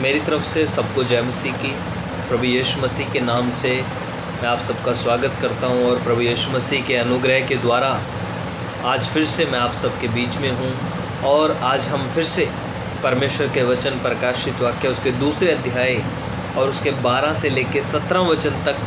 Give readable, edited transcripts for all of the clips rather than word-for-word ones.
मेरी तरफ से सबको जय मसीह की। प्रभु यीशु मसीह के नाम से मैं आप सबका स्वागत करता हूं और प्रभु यीशु मसीह के अनुग्रह के द्वारा आज फिर से मैं आप सबके बीच में हूं और आज हम फिर से परमेश्वर के वचन प्रकाशित वाक्य उसके दूसरे अध्याय और उसके 12 से लेकर 17 वचन तक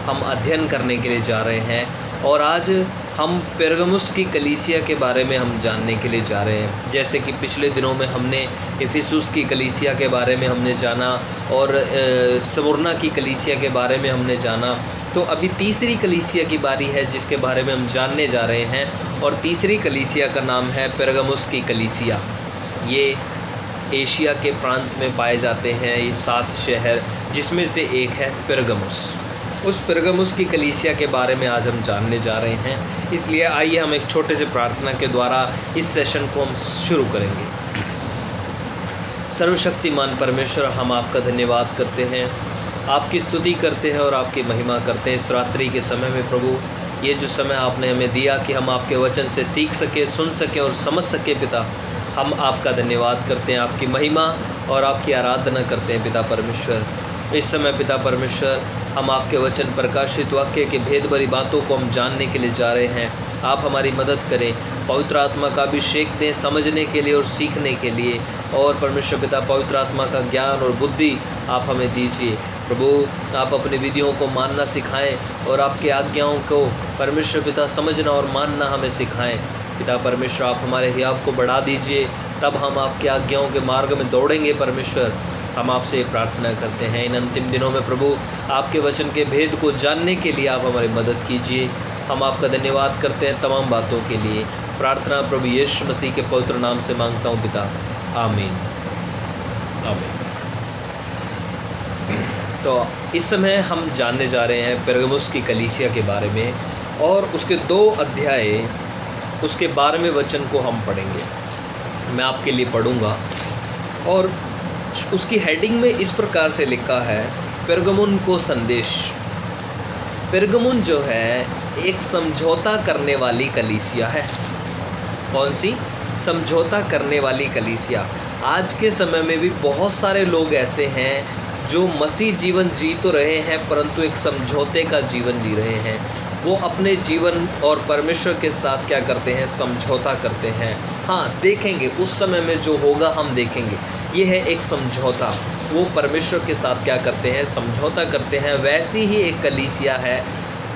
हम अध्ययन करने के लिए जा रहे हैं। और आज हम पेरगमुस की कलीसिया के बारे में हम जानने के लिए जा रहे हैं। जैसे कि पिछले दिनों में हमने इफिसुस की कलीसिया के बारे में हमने जाना और स्मुरना की कलीसिया के बारे में हमने जाना, तो अभी तीसरी कलीसिया की बारी है जिसके बारे में हम जानने जा रहे हैं। और तीसरी कलीसिया का नाम है पेरगमुस की कलीसिया। ये एशिया के प्रांत में पाए जाते हैं ये 7 शहर, जिसमें से एक है पेरगमुस। उस पेरगमुस की कलीसिया के बारे में आज हम जानने जा रहे हैं। इसलिए आइए हम एक छोटे से प्रार्थना के द्वारा इस सेशन को हम शुरू करेंगे। सर्वशक्तिमान परमेश्वर, हम आपका धन्यवाद करते हैं, आपकी स्तुति करते हैं और आपकी महिमा करते हैं। इस रात्रि के समय में प्रभु, ये जो समय आपने हमें दिया कि हम आपके वचन से सीख सके, सुन सके और समझ सके पिता, हम आपका धन्यवाद करते हैं, आपकी महिमा और आपकी आराधना करते हैं पिता परमेश्वर। इस समय पिता परमेश्वर, हम आपके वचन प्रकाशित वाक्य के भेद भरी बातों को हम जानने के लिए जा रहे हैं। आप हमारी मदद करें, पवित्र आत्मा का अभिषेक दें समझने के लिए और सीखने के लिए। और परमेश्वर पिता, पवित्र आत्मा का ज्ञान और बुद्धि आप हमें दीजिए। प्रभु, आप अपनी विधियों को मानना सिखाएं और आपकी आज्ञाओं को परमेश्वर पिता समझना और मानना हमें सिखाएं। पिता परमेश्वर, आप हमारे हियाव को बढ़ा दीजिए, तब हम आपकी आज्ञाओं के मार्ग में दौड़ेंगे। परमेश्वर, हम आपसे प्रार्थना करते हैं इन अंतिम दिनों में प्रभु, आपके वचन के भेद को जानने के लिए आप हमारी मदद कीजिए। हम आपका धन्यवाद करते हैं तमाम बातों के लिए। प्रार्थना प्रभु यीशु मसीह के पवित्र नाम से मांगता हूँ पिता, आमीन आमीन। तो इस समय हम जानने जा रहे हैं पेरगमुस की कलीसिया के बारे में और उसके 2 अध्याय उसके 12वें वचन को हम पढ़ेंगे। मैं आपके लिए पढ़ूंगा और उसकी हेडिंग में इस प्रकार से लिखा है, पेरगमुन को संदेश। पेरगमुन जो है एक समझौता करने वाली कलीसिया है। कौन सी? समझौता करने वाली कलीसिया। आज के समय में भी बहुत सारे लोग ऐसे हैं जो मसीह जीवन जी तो रहे हैं परंतु एक समझौते का जीवन जी रहे हैं। वो अपने जीवन और परमेश्वर के साथ क्या करते हैं? समझौता करते हैं। हाँ, देखेंगे उस समय में जो होगा हम देखेंगे। ये है एक समझौता। वो परमेश्वर के साथ क्या करते हैं? समझौता करते हैं। वैसी ही एक कलीसिया है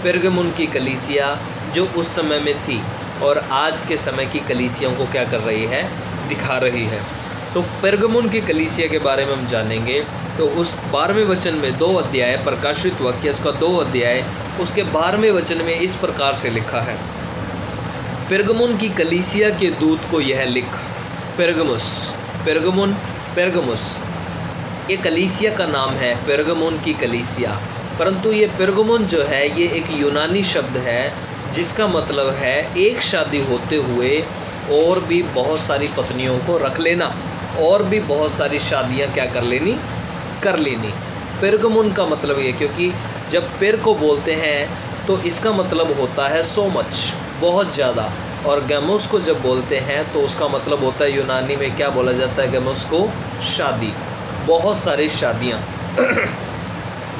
पेरगमुन की कलीसिया, जो उस समय में थी और आज के समय की कलीसियाओं को क्या कर रही है? दिखा रही है। तो पेरगमुन की कलीसिया के बारे में हम जानेंगे। तो उस 12वें वचन में 2 अध्याय प्रकाशित वाक्य उसका 2 अध्याय उसके 12वें वचन में इस प्रकार से लिखा है, पेरगमुन की कलीसिया के दूत को यह लिख। पेरगमुस, पेरगमुन, पेरगमुस, ये कलीसिया का नाम है, पेरगमुन की कलीसिया। परंतु ये पेरगमुन जो है ये एक यूनानी शब्द है जिसका मतलब है एक शादी होते हुए और भी बहुत सारी पत्नियों को रख लेना और भी बहुत सारी शादियां क्या कर लेनी? कर लेनी। पेरगमुन का मतलब ये, क्योंकि जब पेर को बोलते हैं तो इसका मतलब होता है सो मच, बहुत ज़्यादा। और गैमोस को जब बोलते हैं तो उसका मतलब होता है, यूनानी में क्या बोला जाता है गैमोस को? शादी, बहुत सारी शादियाँ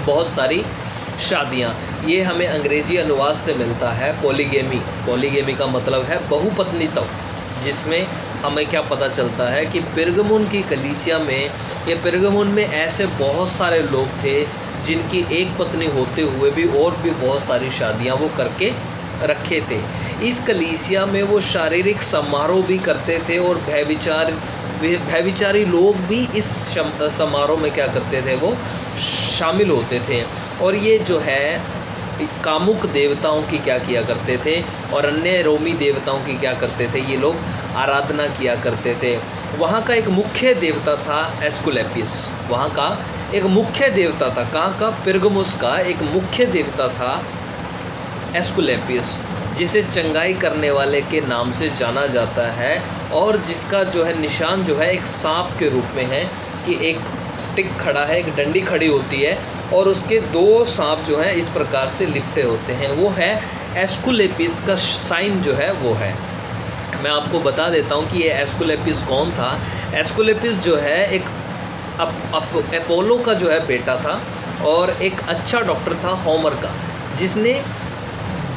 बहुत सारी शादियाँ। ये हमें अंग्रेजी अनुवाद से मिलता है पॉलीगेमी। पॉलीगेमी का मतलब है बहुपत्नीत्व, जिसमें हमें क्या पता चलता है कि पेरगमुन की कलीसिया में, ये पेरगमुन में ऐसे बहुत सारे लोग थे जिनकी एक पत्नी होते हुए भी और भी बहुत सारी शादियां वो करके रखे थे। इस कलीसिया में वो शारीरिक समारोह भी करते थे और भयविचारी लोग भी इस समारोह में क्या करते थे? वो शामिल होते थे। और ये जो है कामुक देवताओं की क्या किया करते थे और अन्य रोमी देवताओं की क्या करते थे? ये लोग आराधना किया करते थे। वहाँ का एक मुख्य देवता था एस्कुलेपियस। वहाँ का एक मुख्य देवता था, कहाँ का? पेरगमुस का एक मुख्य देवता था एस्कुलेपियस, जिसे चंगाई करने वाले के नाम से जाना जाता है और जिसका जो है निशान जो है एक सांप के रूप में है कि एक स्टिक खड़ा है, एक डंडी खड़ी होती है और उसके 2 सांप जो हैं इस प्रकार से लिपटे होते हैं। वो है एस्कुलेपियस का साइन जो है वो है। मैं आपको बता देता हूँ कि ये एस्कुलेपियस कौन था। एस्कुलेपियस जो है एक अपोलो का जो है बेटा था और एक अच्छा डॉक्टर था होमर का, जिसने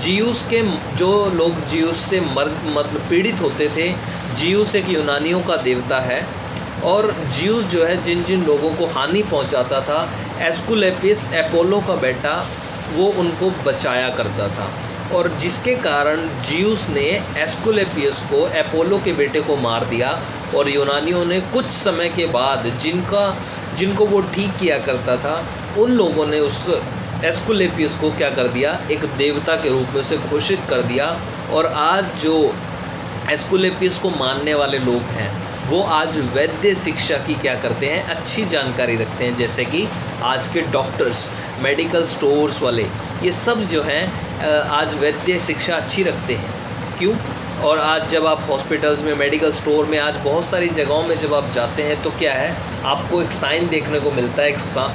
जीउस के जो लोग जीउस से मतलब पीड़ित होते थे, जीउस एक यूनानियों का देवता है, और जीउस जो है जिन जिन लोगों को हानि पहुंचाता था, एस्कुलेपियस अपोलो का बेटा वो उनको बचाया करता था। और जिसके कारण जीउस ने एस्कुलेपियस को अपोलो के बेटे को मार दिया, और यूनानियों ने कुछ समय के बाद जिनको वो ठीक किया करता था, उन लोगों ने उस एस्कुलेपियस को क्या कर दिया, एक देवता के रूप में उसे घोषित कर दिया। और आज जो एस्कुलेपियस को मानने वाले लोग हैं वो आज वैद्य शिक्षा की क्या करते हैं, अच्छी जानकारी रखते हैं। जैसे कि आज के डॉक्टर्स, मेडिकल स्टोर्स वाले, ये सब जो हैं आज वैद्य शिक्षा अच्छी रखते हैं। क्यों? और आज जब आप हॉस्पिटल्स में, मेडिकल स्टोर में, आज बहुत सारी जगहों में जब आप जाते हैं तो क्या है, आपको एक साइन देखने को मिलता है,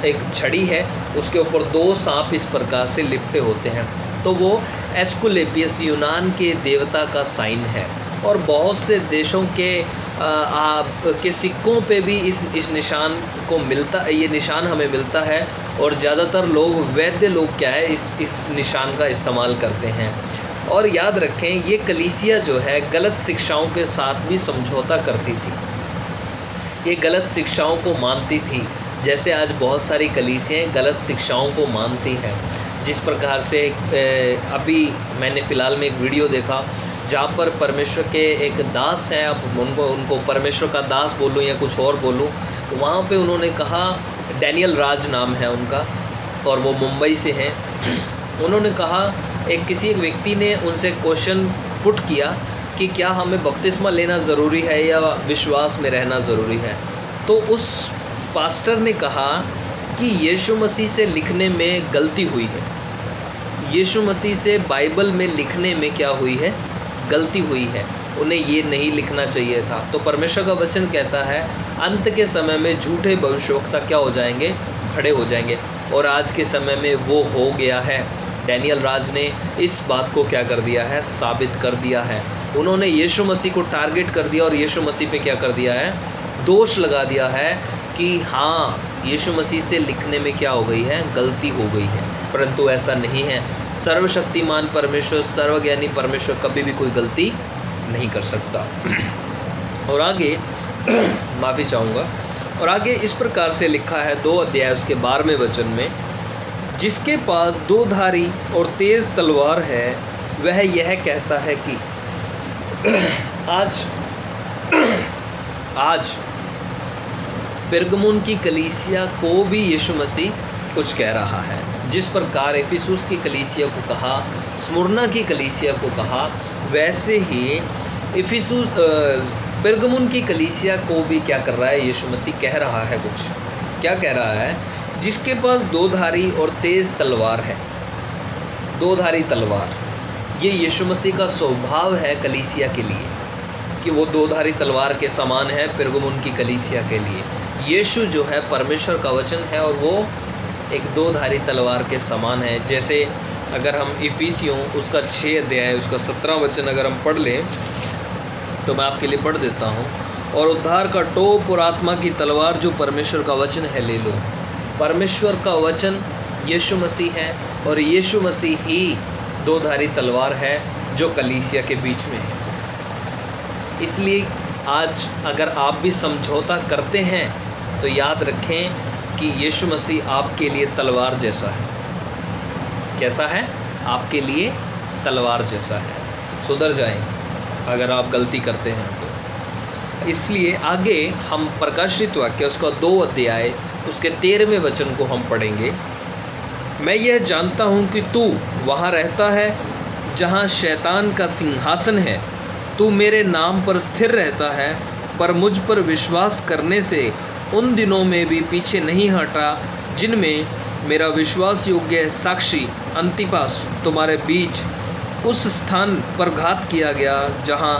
एक छड़ी है, उसके ऊपर 2 सांप इस प्रकार से लिपटे होते हैं, तो वो एस्कुलेपियस यूनान के देवता का साइन है। और बहुत से देशों के सिक्कों पे भी इस निशान को मिलता, ये निशान हमें मिलता है। और ज़्यादातर लोग, वैद्य लोग क्या है, इस निशान का इस्तेमाल करते हैं। और याद रखें, ये कलीसिया जो है गलत शिक्षाओं के साथ भी समझौता करती थी, ये गलत शिक्षाओं को मानती थी। जैसे आज बहुत सारी कलीसियाएँ गलत शिक्षाओं को मानती हैं। जिस प्रकार से अभी मैंने फ़िलहाल में एक वीडियो देखा जहाँ पर परमेश्वर के एक दास हैं, अब उनको परमेश्वर का दास बोलूँ या कुछ और बोलूँ, तो वहाँ पे उन्होंने कहा, डैनियल राज नाम है उनका और वो मुंबई से हैं। उन्होंने कहा, किसी एक व्यक्ति ने उनसे क्वेश्चन पुट किया कि क्या हमें बपतिस्मा लेना ज़रूरी है या विश्वास में रहना ज़रूरी है। तो उस पास्टर ने कहा कि यीशु मसीह से लिखने में गलती हुई है, यीशु मसीह से बाइबल में लिखने में क्या हुई है, गलती हुई है, उन्हें ये नहीं लिखना चाहिए था। तो परमेश्वर का वचन कहता है अंत के समय में झूठे भविष्यवक्ता क्या हो जाएंगे, खड़े हो जाएंगे। और आज के समय में वो हो गया है। डैनियल राज ने इस बात को क्या कर दिया है, साबित कर दिया है। उन्होंने यीशु मसीह को टारगेट कर दिया और यीशु मसीह पे क्या कर दिया है, दोष लगा दिया है कि हाँ, यीशु मसीह से लिखने में क्या हो गई है, गलती हो गई है। परंतु ऐसा नहीं है। सर्वशक्तिमान परमेश्वर, सर्वज्ञानी परमेश्वर कभी भी कोई गलती नहीं कर सकता। और आगे माफ़ी चाहूँगा, और आगे इस प्रकार से लिखा है 2 अध्याय उसके 12वें वचन में, जिसके पास 2 धारी और तेज़ तलवार है, वह यह कहता है कि आज पेरगमुन की कलीसिया को भी यीशु मसीह कुछ कह रहा है। जिस प्रकार इफिसुस की कलीसिया को कहा, स्मुरना की कलीसिया को कहा, वैसे ही पेरगमुन की कलीसिया को भी क्या कर रहा है, यीशु मसीह कह रहा है कुछ। क्या कह रहा है? जिसके पास 2 धारी और तेज़ तलवार है। 2 धारी तलवार, ये यीशु मसीह का स्वभाव है कलीसिया के लिए, कि वो 2 धारी तलवार के समान है पेरगमुन की कलीसिया के लिए। यीशु जो है परमेश्वर का वचन है और वो एक 2 धारी तलवार के समान है। जैसे अगर हम इफिसियों उसका 6 अध्याय उसका 17 वचन अगर हम पढ़ लें, तो मैं आपके लिए पढ़ देता हूँ। और उद्धार का टोप और आत्मा की तलवार जो परमेश्वर का वचन है ले लो। परमेश्वर का वचन यीशु मसीह है और यीशु मसीह ही 2 धारी तलवार है जो कलीसिया के बीच में है। इसलिए आज अगर आप भी समझौता करते हैं तो याद रखें कि यीशु मसीह आपके लिए तलवार जैसा है। कैसा है? आपके लिए तलवार जैसा है। सुधर जाएं अगर आप गलती करते हैं तो। इसलिए आगे हम प्रकाशित वाक्य उसका 2 अध्याय उसके 13वें वचन को हम पढ़ेंगे। मैं यह जानता हूँ कि तू वहाँ रहता है जहाँ शैतान का सिंहासन है। तू मेरे नाम पर स्थिर रहता है, पर मुझ पर विश्वास करने से उन दिनों में भी पीछे नहीं हटा जिनमें मेरा विश्वास योग्य साक्षी अंतिपास तुम्हारे बीच उस स्थान पर घात किया गया जहाँ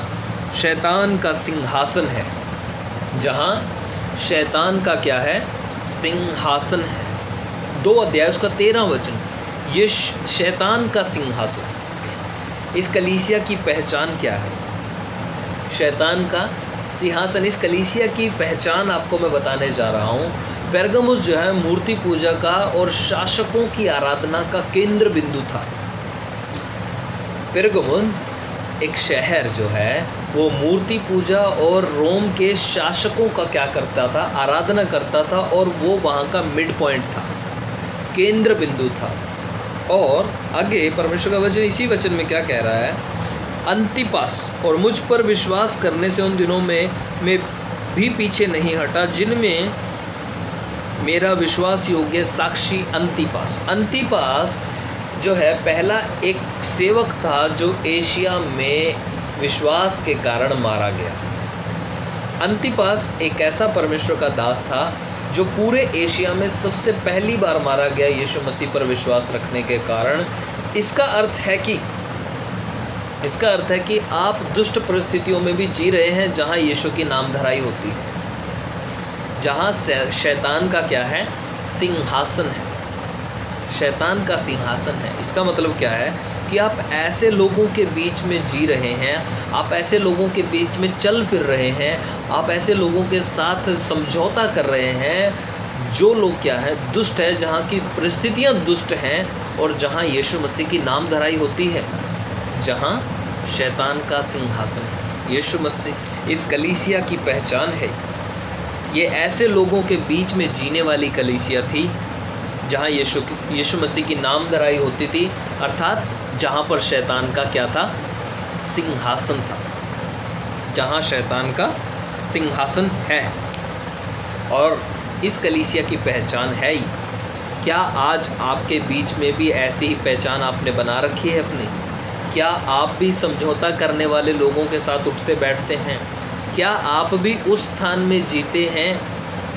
शैतान का सिंहासन है। जहाँ शैतान का क्या है? सिंहासन है। 2 अध्याय उसका 13 वचन, ये शैतान का सिंहासन। इस कलीसिया की पहचान क्या है? शैतान का सिंहासन। इस कलीसिया की पहचान आपको मैं बताने जा रहा हूँ। पेरगमुस जो है मूर्ति पूजा का और शासकों की आराधना का केंद्र बिंदु था। पेरगमुस एक शहर जो है वो मूर्ति पूजा और रोम के शासकों का क्या करता था, आराधना करता था, और वो वहाँ का मिड पॉइंट था, केंद्र बिंदु था। और आगे परमेश्वर का वचन इसी वचन में क्या कह रहा है, अंतिपास और मुझ पर विश्वास करने से उन दिनों में मैं भी पीछे नहीं हटा जिनमें मेरा विश्वास योग्य साक्षी अंतिपास जो है पहला एक सेवक था जो एशिया में विश्वास के कारण मारा गया। अंतिपास एक ऐसा परमेश्वर का दास था जो पूरे एशिया में सबसे पहली बार मारा गया यीशु मसीह पर विश्वास रखने के कारण। इसका अर्थ है कि आप दुष्ट परिस्थितियों में भी जी रहे हैं जहां यीशु की नामधराई होती है, जहां शैतान का क्या है, सिंहासन है, शैतान का सिंहासन है। इसका मतलब क्या है कि आप ऐसे लोगों के बीच में जी रहे हैं, आप ऐसे लोगों के बीच में चल फिर रहे हैं, आप ऐसे लोगों के साथ समझौता कर रहे हैं जो लोग क्या है, दुष्ट है, जहाँ की परिस्थितियाँ दुष्ट हैं और जहाँ यीशु मसीह की नामधराई होती है, जहाँ शैतान का सिंहासन है। यीशु मसीह इस कलीसिया की पहचान है। ये ऐसे लोगों के बीच में जीने वाली कलीसिया थी जहाँ यीशु मसीह की नामधराई होती थी, अर्थात जहाँ पर शैतान का क्या था, सिंहासन था, जहाँ शैतान का सिंहासन है। और इस कलीसिया की पहचान है ही। क्या आज आपके बीच में भी ऐसी ही पहचान आपने बना रखी है अपनी? क्या आप भी समझौता करने वाले लोगों के साथ उठते बैठते हैं? क्या आप भी उस स्थान में जीते हैं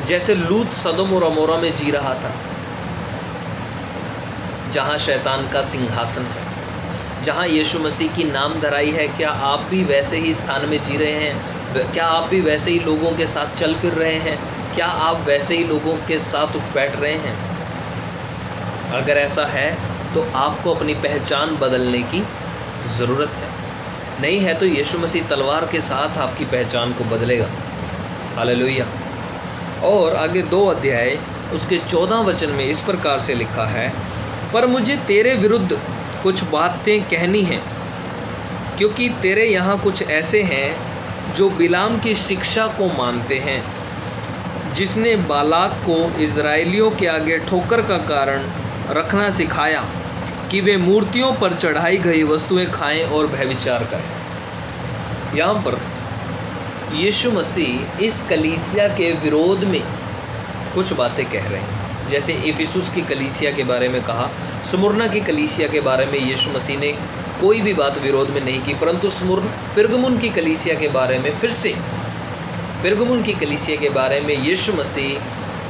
जैसे लूत सदोम और अमोरा में जी रहा था, जहाँ शैतान का सिंहासन है, जहाँ यीशु मसीह की नामधराई है? क्या आप भी वैसे ही स्थान में जी रहे हैं? क्या आप भी वैसे ही लोगों के साथ चल फिर रहे हैं? क्या आप वैसे ही लोगों के साथ उठ बैठ रहे हैं? अगर ऐसा है तो आपको अपनी पहचान बदलने की ज़रूरत है। नहीं है तो यीशु मसीह तलवार के साथ आपकी पहचान को बदलेगा। हालेलुया। और आगे 2 अध्याय उसके 14 वचन में इस प्रकार से लिखा है, पर मुझे तेरे विरुद्ध कुछ बातें कहनी हैं, क्योंकि तेरे यहाँ कुछ ऐसे हैं जो बिलाम की शिक्षा को मानते हैं, जिसने बालाक को इज़राइलियों के आगे ठोकर का कारण रखना सिखाया कि वे मूर्तियों पर चढ़ाई गई वस्तुएं खाएं और व्यभिचार करें। यहाँ पर यीशु मसीह इस कलीसिया के विरोध में कुछ बातें कह रहे हैं। जैसे इफिसुस की कलीसिया के बारे में कहा, स्मुरना की कलीसिया के बारे में यीशु मसीह ने कोई भी बात विरोध में नहीं की, परंतु पेरगमुन की कलीसिया के बारे में फिर से पेरगमुन की कलीसिया के बारे में यीशु मसीह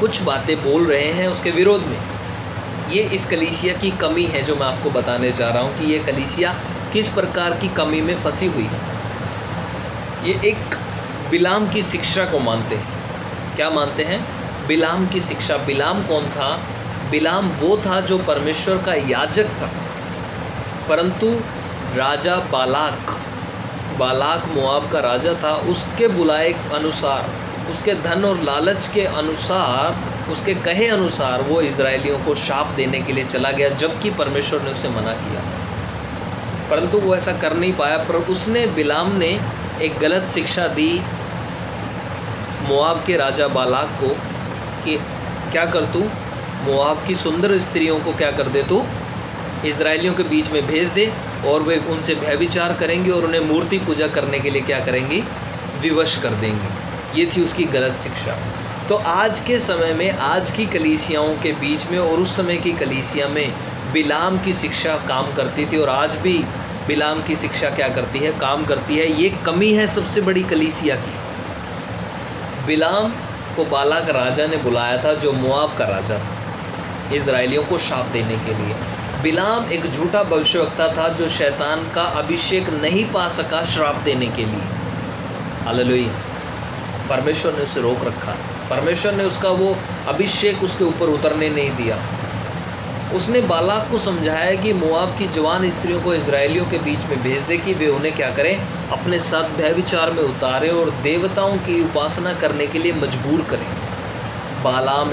कुछ बातें बोल रहे हैं उसके विरोध में। ये इस कलीसिया की कमी है जो मैं आपको बताने जा रहा हूँ कि ये कलीसिया किस प्रकार की कमी में फंसी हुई है। ये एक बिलाम की शिक्षा को मानते हैं। क्या मानते हैं? बिलाम की शिक्षा। बिलाम कौन था? बिलाम वो था जो परमेश्वर का याजक था, परंतु राजा बालाक मोआब का राजा था, उसके बुलाए अनुसार, उसके धन और लालच के अनुसार, उसके कहे अनुसार वो इज़राइलियों को शाप देने के लिए चला गया, जबकि परमेश्वर ने उसे मना किया, परंतु वो ऐसा कर नहीं पाया। पर उसने, बिलाम ने एक गलत शिक्षा दी मोआब के राजा बालाक को कि क्या कर तू, मोआब की सुंदर स्त्रियों को क्या कर दे, तू इज़राइलियों के बीच में भेज दे और वे उनसे व्यभिचार करेंगे और उन्हें मूर्ति पूजा करने के लिए क्या करेंगी, विवश कर देंगे। ये थी उसकी गलत शिक्षा। तो आज के समय में, आज की कलीसियाओं के बीच में और उस समय की कलीसिया में बिलाम की शिक्षा काम करती थी, और आज भी बिलाम की शिक्षा क्या करती है, काम करती है। ये कमी है सबसे बड़ी कलीसिया की। बिलाम को बालाक राजा ने बुलाया था जो मोआब का राजा था, इज़राइलियों को शाप देने के लिए। बिलाम एक झूठा भविष्यवक्ता था जो शैतान का अभिषेक नहीं पा सका श्राप देने के लिए। हालेलुया। परमेश्वर ने उसे रोक रखा, परमेश्वर ने उसका वो अभिषेक उसके ऊपर उतरने नहीं दिया। उसने बालाक को समझाया कि मोआब की जवान स्त्रियों को इज़राइलियों के बीच में भेज दे कि वे उन्हें क्या करें, अपने साथ व्यभिचार में उतारें और देवताओं की उपासना करने के लिए मजबूर करें। बालाम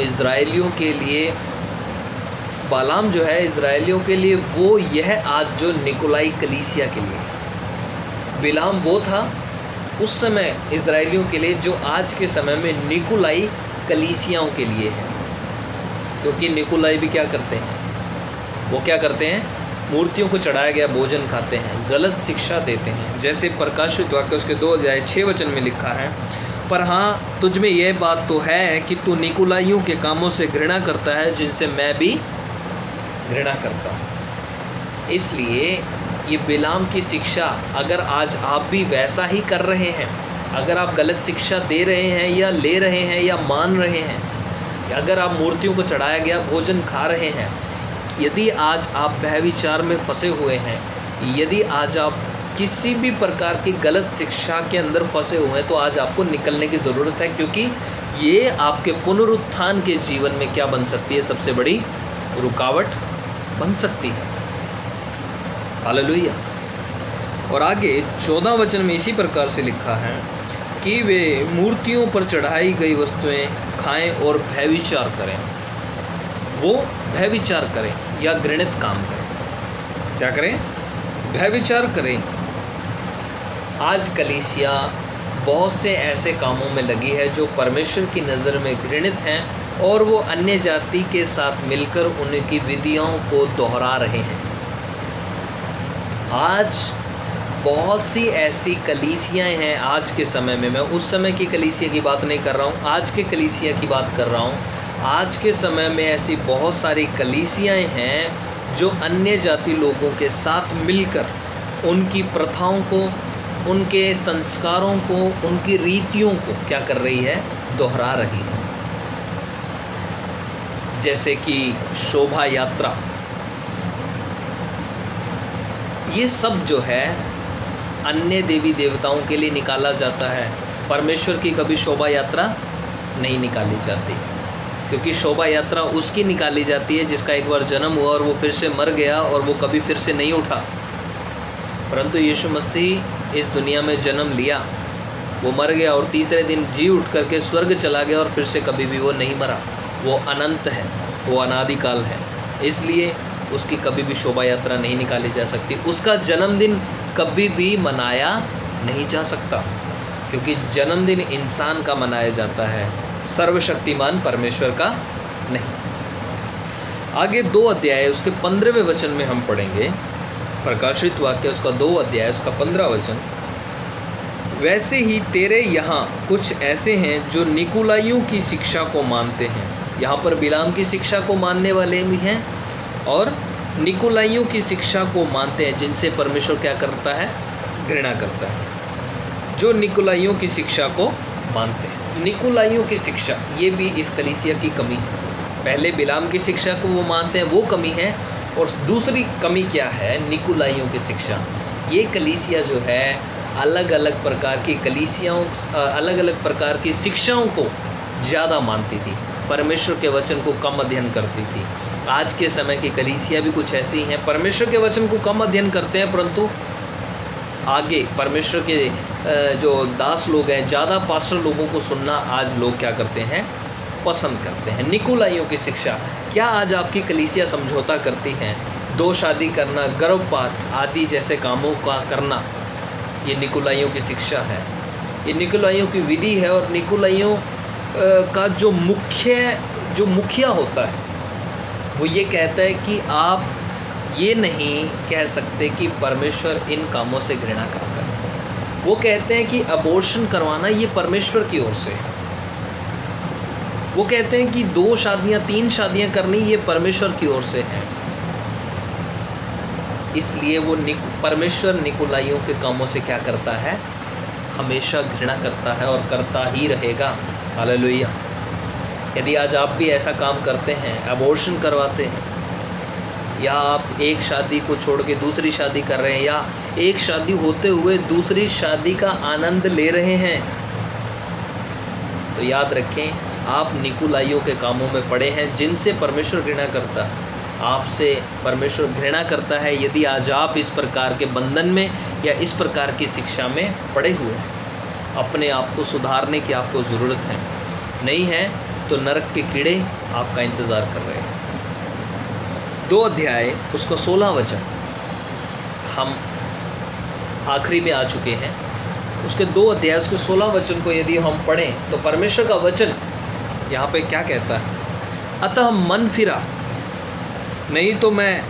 जो है इज़राइलियों के लिए, वो यह आज जो निकोलाई कलीसिया के लिए। बिलाम वो था उस समय इज़राइलियों के लिए जो आज के समय में निकोलाई कलीसियाओं के लिए है। क्योंकि निकोलाई भी क्या करते हैं, वो क्या करते हैं, मूर्तियों को चढ़ाया गया भोजन खाते हैं, गलत शिक्षा देते हैं। जैसे प्रकाशित वाक्य उसके 2 अध्याय 6 वचन में लिखा है, पर हाँ तुझ में यह बात तो है कि तू निकोलाइयों के कामों से घृणा करता है, जिनसे मैं भी घृणा करता हूँ। इसलिए ये बिलाम की शिक्षा अगर आज आप भी वैसा ही कर रहे हैं, अगर आप गलत शिक्षा दे रहे हैं या ले रहे हैं या मान रहे हैं, अगर आप मूर्तियों को चढ़ाया गया भोजन खा रहे हैं, यदि आज आप व्यभिचार में फंसे हुए हैं, यदि आज आप किसी भी प्रकार की गलत शिक्षा के अंदर फंसे हुए हैं, तो आज आपको निकलने की ज़रूरत है। क्योंकि ये आपके पुनरुत्थान के जीवन में क्या बन सकती है, सबसे बड़ी रुकावट बन सकती है। हालेलुया। और आगे 14 वचन में इसी प्रकार से लिखा है कि वे मूर्तियों पर चढ़ाई गई वस्तुएं खाएं और व्यभिचार करें। वो व्यभिचार करें या घृणित काम करें। क्या करें? व्यभिचार करें। आज कलीसिया बहुत से ऐसे कामों में लगी है जो परमेश्वर की नज़र में घृणित हैं, और वो अन्य जाति के साथ मिलकर उनकी विधियों को दोहरा रहे हैं। आज बहुत सी ऐसी कलीसियाँ हैं आज के समय में, मैं उस समय की कलीसिया की बात नहीं कर रहा हूँ, आज के कलीसिया की बात कर रहा हूँ। आज के समय में ऐसी बहुत सारी कलीसियाँ हैं जो अन्य जाति लोगों के साथ मिलकर उनकी प्रथाओं को, उनके संस्कारों को, उनकी रीतियों को क्या कर रही है, दोहरा रही है। जैसे कि शोभा यात्रा, ये सब जो है अन्य देवी देवताओं के लिए निकाला जाता है। परमेश्वर की कभी शोभा यात्रा नहीं निकाली जाती, क्योंकि शोभा यात्रा उसकी निकाली जाती है जिसका एक बार जन्म हुआ और वो फिर से मर गया और वो कभी फिर से नहीं उठा। परंतु यीशु मसीह इस दुनिया में जन्म लिया, वो मर गया और तीसरे दिन जी उठ करके स्वर्ग चला गया और फिर से कभी भी वो नहीं मरा। वो अनंत है, वो अनादिकाल है, इसलिए उसकी कभी भी शोभा यात्रा नहीं निकाली जा सकती। उसका जन्मदिन कभी भी मनाया नहीं जा सकता, क्योंकि जन्मदिन इंसान का मनाया जाता है, सर्वशक्तिमान परमेश्वर का नहीं। आगे 2 अध्याय उसके 15वें वचन में हम पढ़ेंगे, प्रकाशित वाक्य उसका 2 अध्याय उसका 15 वचन। वैसे ही तेरे यहाँ कुछ ऐसे हैं जो निकोलाइयों की शिक्षा को मानते हैं। यहाँ पर बिलाम की शिक्षा को मानने वाले भी हैं और निकोलाइयों की शिक्षा को मानते हैं, जिनसे परमेश्वर क्या करता है, घृणा करता है। जो निकोलाइयों की शिक्षा को मानते हैं, निकोलाइयों की शिक्षा, ये भी इस कलीसिया की कमी है। पहले बिलाम की शिक्षा को वो मानते हैं, वो कमी है, और दूसरी कमी क्या है, निकोलाइयों की शिक्षा। ये कलीसिया जो है अलग अलग प्रकार की कलीसियाओं, अलग अलग प्रकार की शिक्षाओं को ज़्यादा मानती थी, परमेश्वर के वचन को कम अध्ययन करती थी। आज के समय की कलीसिया भी कुछ ऐसी हैं, परमेश्वर के वचन को कम अध्ययन करते हैं, परंतु आगे परमेश्वर के जो दास लोग हैं, ज़्यादा पास्टर लोगों को सुनना आज लोग क्या करते हैं, पसंद करते हैं। निकोलाइयों की शिक्षा, क्या आज आपकी कलीसिया समझौता करती हैं? 2 शादी करना, गर्भपात आदि जैसे कामों का करना, ये निकोलाइयों की शिक्षा है, ये निकोलाइयों की विधि है। और निकोलाइयों का जो मुखिया होता है, वो ये कहता है कि आप ये नहीं कह सकते कि परमेश्वर इन कामों से घृणा करता है। वो कहते हैं कि अबॉर्शन करवाना ये परमेश्वर की ओर से है। वो कहते हैं कि 2 शादियाँ 3 शादियाँ करनी ये परमेश्वर की ओर से है। इसलिए वो परमेश्वर निकोलाइयों के कामों से क्या करता है, हमेशा घृणा करता है और करता ही रहेगा। हालेलुया। यदि आज आप भी ऐसा काम करते हैं, अबॉर्शन करवाते हैं, या आप एक शादी को छोड़ के दूसरी शादी कर रहे हैं, या एक शादी होते हुए दूसरी शादी का आनंद ले रहे हैं, तो याद रखें आप निकोलाइयों के कामों में पड़े हैं, जिनसे परमेश्वर घृणा करता है। आपसे परमेश्वर घृणा करता है यदि आज आप इस प्रकार के बंधन में या इस प्रकार की शिक्षा में पड़े हुए हैं। अपने आप को सुधारने की आपको ज़रूरत है, नहीं है तो नरक के कीड़े आपका इंतज़ार कर रहे हैं। 2 अध्याय उसका 16 वचन हम आखिरी में आ चुके हैं। उसके 2 अध्याय उसके 16 वचन को यदि हम पढ़ें तो परमेश्वर का वचन यहाँ पे क्या कहता है? अतः मन फिरा, नहीं तो मैं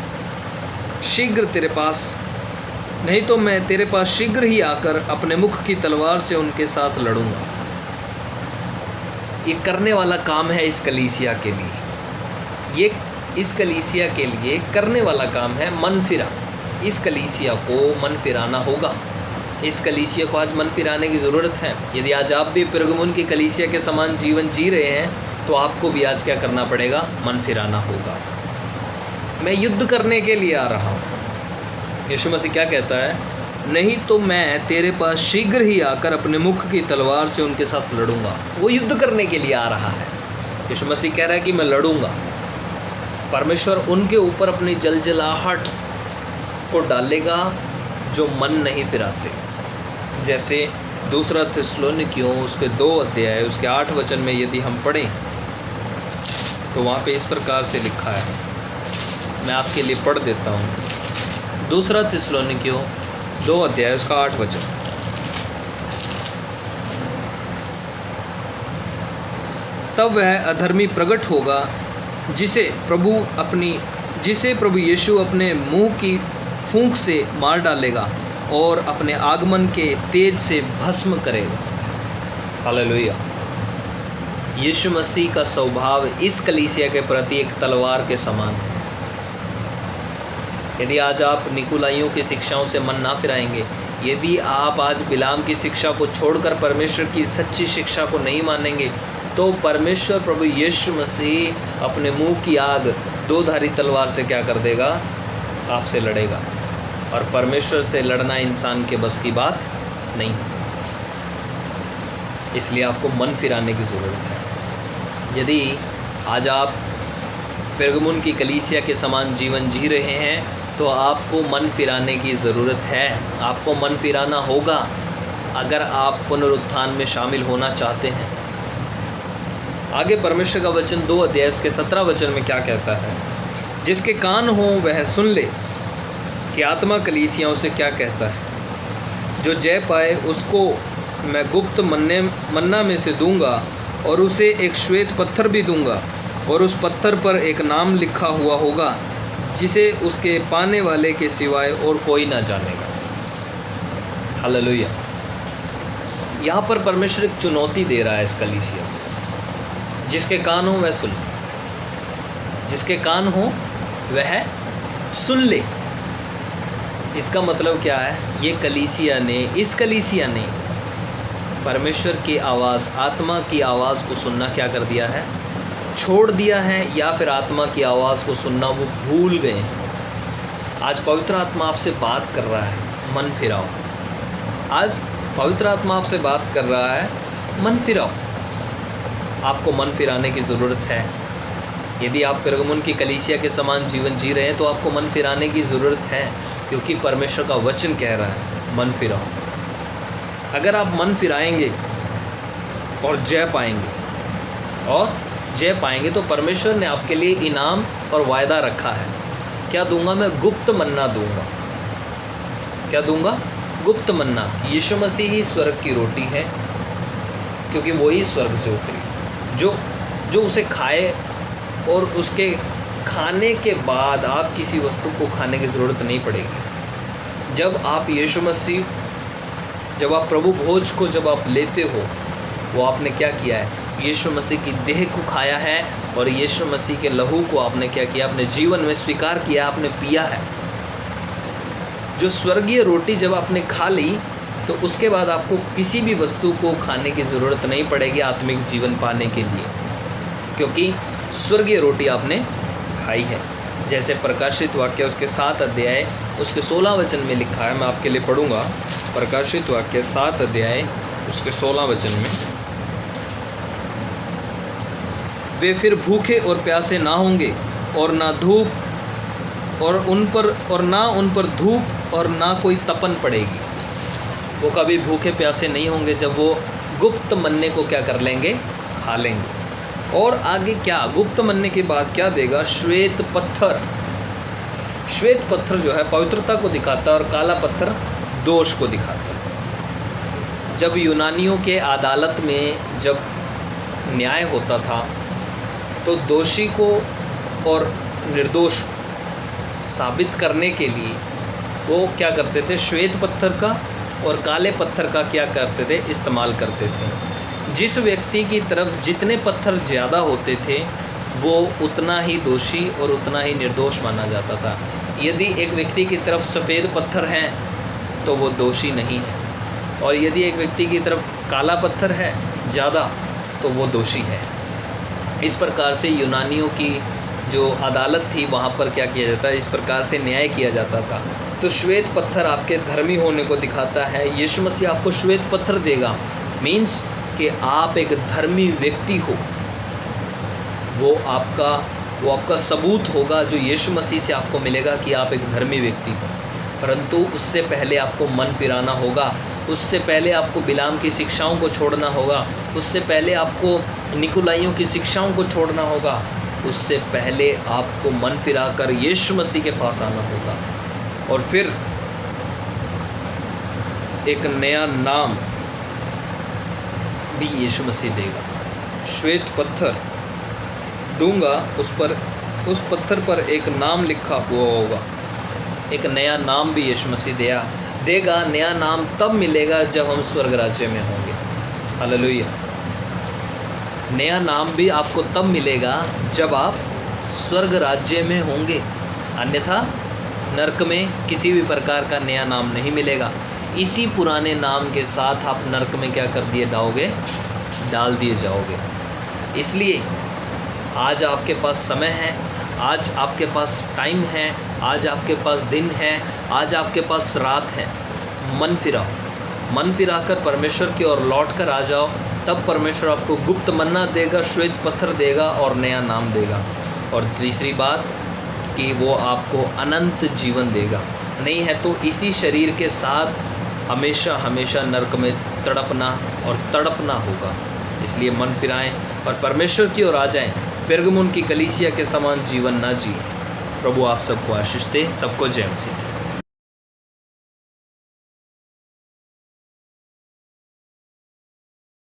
तेरे पास शीघ्र ही आकर अपने मुख की तलवार से उनके साथ लड़ूंगा। ये करने वाला काम है इस कलीसिया के लिए, ये इस कलीसिया के लिए करने वाला काम है मन फिरा। इस कलीसिया को मन फिराना होगा। इस कलीसिया को आज मन फिराने की ज़रूरत है। यदि आज आप भी पेरगमुन की कलीसिया के समान जीवन जी रहे हैं तो आपको भी आज क्या करना पड़ेगा? मन फिराना होगा। मैं युद्ध करने के लिए आ रहा हूँ। यीशु मसीह क्या कहता है? नहीं तो मैं तेरे पास शीघ्र ही आकर अपने मुख की तलवार से उनके साथ लड़ूंगा। वो युद्ध करने के लिए आ रहा है। यीशु मसीह कह रहा है कि मैं लड़ूंगा। परमेश्वर उनके ऊपर अपनी जलजलाहट को डालेगा जो मन नहीं फिराते। जैसे 2 थिस्सलुनीकियों उसके 2 अध्याय उसके 8 वचन में यदि हम पढ़ें तो वहाँ पे इस प्रकार से लिखा है, मैं आपके लिए पढ़ देता हूँ। 2 थिस्सलुनीकियों 2 अध्याय उसका 8 वचन। तब वह अधर्मी प्रकट होगा जिसे प्रभु यीशु अपने मुंह की फूंक से मार डालेगा और अपने आगमन के तेज से भस्म करेगा। हालेलुया। यीशु मसीह का स्वभाव इस कलीसिया के प्रति एक तलवार के समान है। यदि आज आप निकुलाइयों की शिक्षाओं से मन ना फिराएंगे, यदि आप आज बिलाम की शिक्षा को छोड़कर परमेश्वर की सच्ची शिक्षा को नहीं मानेंगे, तो परमेश्वर प्रभु यीशु मसीह अपने मुंह की आग 2-धारी तलवार से क्या कर देगा? आपसे लड़ेगा। और परमेश्वर से लड़ना इंसान के बस की बात नहीं। इसलिए आपको मन फिराने की ज़रूरत है। यदि आज आप पेरगमुन की कलीसिया के समान जीवन जी रहे हैं तो आपको मन फिराने की ज़रूरत है। आपको मन फिराना होगा अगर आप पुनरुत्थान में शामिल होना चाहते हैं। आगे परमेश्वर का वचन 2 अध्याय के 17 वचन में क्या कहता है? जिसके कान हों वह सुन ले कि आत्मा कलीसियाओं से क्या कहता है। जो जय पाए उसको मैं गुप्त मन्ना में से दूंगा और उसे एक श्वेत पत्थर भी दूंगा और उस पत्थर पर एक नाम लिखा हुआ होगा जिसे उसके पाने वाले के सिवाय और कोई ना जानेगा। हालेलुया। यहाँ पर परमेश्वर एक चुनौती दे रहा है इस कलीसिया को। जिसके कान हो वह सुन, जिसके कान हो वह सुन ले। इसका मतलब क्या है? ये इस कलीसिया ने परमेश्वर की आवाज़, आत्मा की आवाज़ को सुनना क्या कर दिया है? छोड़ दिया है, या फिर आत्मा की आवाज़ को सुनना वो भूल गए हैं। आज पवित्र आत्मा आपसे बात कर रहा है, मन फिराओ। आज पवित्र आत्मा आपसे बात कर रहा है, मन फिराओ। आपको मन फिराने की ज़रूरत है। यदि आप पेरगमुन की कलीसिया के समान जीवन जी रहे हैं तो आपको मन फिराने की ज़रूरत है, क्योंकि परमेश्वर का वचन कह रहा है मन फिराओ। अगर आप मन फिराएंगे और जय पाएंगे तो परमेश्वर ने आपके लिए इनाम और वायदा रखा है। क्या दूंगा मैं? गुप्त मन्ना दूंगा। क्या दूंगा? गुप्त मन्ना। यीशु मसीह ही स्वर्ग की रोटी है, क्योंकि वही स्वर्ग से उतरी। जो उसे खाए और उसके खाने के बाद आप किसी वस्तु को खाने की ज़रूरत नहीं पड़ेगी। जब आप यीशु मसीह, जब आप प्रभु भोज को जब आप लेते हो, वो आपने क्या किया है? यीशु मसीह की देह को खाया है और यीशु मसीह के लहू को आपने क्या किया? अपने जीवन में स्वीकार किया, आपने पिया है। जो स्वर्गीय रोटी जब आपने खा ली तो उसके बाद आपको किसी भी वस्तु को खाने की ज़रूरत नहीं पड़ेगी आत्मिक जीवन पाने के लिए, क्योंकि स्वर्गीय रोटी आपने खाई है। जैसे प्रकाशित वाक्य उसके 7 अध्याय उसके 16 वचन में लिखा है। मैं आपके लिए पढ़ूंगा। प्रकाशित वाक्य 7 अध्याय उसके 16 वचन में, वे फिर भूखे और प्यासे ना होंगे और ना उन पर धूप और ना कोई तपन पड़ेगी। वो कभी भूखे प्यासे नहीं होंगे जब वो गुप्त मन्ने को क्या कर लेंगे? खा लेंगे। और आगे क्या, गुप्त मनने के बाद क्या देगा, श्वेत पत्थर। श्वेत पत्थर जो है पवित्रता को दिखाता है और काला पत्थर दोष को दिखाता है। जब यूनानियों के अदालत में जब न्याय होता था तो दोषी को और निर्दोष साबित करने के लिए वो क्या करते थे, श्वेत पत्थर का और काले पत्थर का क्या करते थे, इस्तेमाल करते थे। जिस व्यक्ति की तरफ जितने पत्थर ज़्यादा होते थे वो उतना ही दोषी और उतना ही निर्दोष माना जाता था। यदि एक व्यक्ति की तरफ सफ़ेद पत्थर हैं तो वो दोषी नहीं है, और यदि एक व्यक्ति की तरफ काला पत्थर है ज़्यादा तो वो दोषी है। इस प्रकार से यूनानियों की जो अदालत थी वहाँ पर क्या किया जाता है, इस प्रकार से न्याय किया जाता था। तो श्वेत पत्थर आपके धर्मी होने को दिखाता है। यीशु मसीह आपको श्वेत पत्थर देगा, मीन्स कि आप एक धर्मी व्यक्ति हो। वो आपका सबूत होगा जो यीशु मसीह से आपको मिलेगा कि आप एक धर्मी व्यक्ति हो। परंतु उससे पहले आपको मन फिराना होगा, उससे पहले आपको बिलाम की शिक्षाओं को छोड़ना होगा, उससे पहले आपको निकुलाइयों की शिक्षाओं को छोड़ना होगा, उससे पहले आपको मन फिराकर यीशु मसीह के पास आना होगा। और फिर एक नया नाम भी यीशु मसीह देगा। श्वेत पत्थर दूंगा, उस पत्थर पर एक नाम लिखा हुआ होगा। एक नया नाम भी यीशु मसीह देगा। नया नाम तब मिलेगा जब हम स्वर्ग राज्य में होंगे। हालेलुया। नया नाम भी आपको तब मिलेगा जब आप स्वर्ग राज्य में होंगे, अन्यथा नरक में किसी भी प्रकार का नया नाम नहीं मिलेगा। इसी पुराने नाम के साथ आप नरक में क्या कर दिए डाल दिए जाओगे। इसलिए आज आपके पास समय है, आज आपके पास टाइम है, आज आपके पास दिन है, आज आपके पास रात है। मन फिराकर परमेश्वर की ओर लौट कर आ जाओ, तब परमेश्वर आपको गुप्त मन्ना देगा, श्वेत पत्थर देगा और नया नाम देगा। और तीसरी बात कि वो आपको अनंत जीवन देगा। नहीं है तो इसी शरीर के साथ हमेशा नरक में तड़पना होगा। इसलिए मन फिराएं और परमेश्वर की ओर आ जाएं। पेरगमुन की कलीसिया के समान जीवन ना जिए। प्रभु आप सबको आशीष दे। सबको जय मसीह।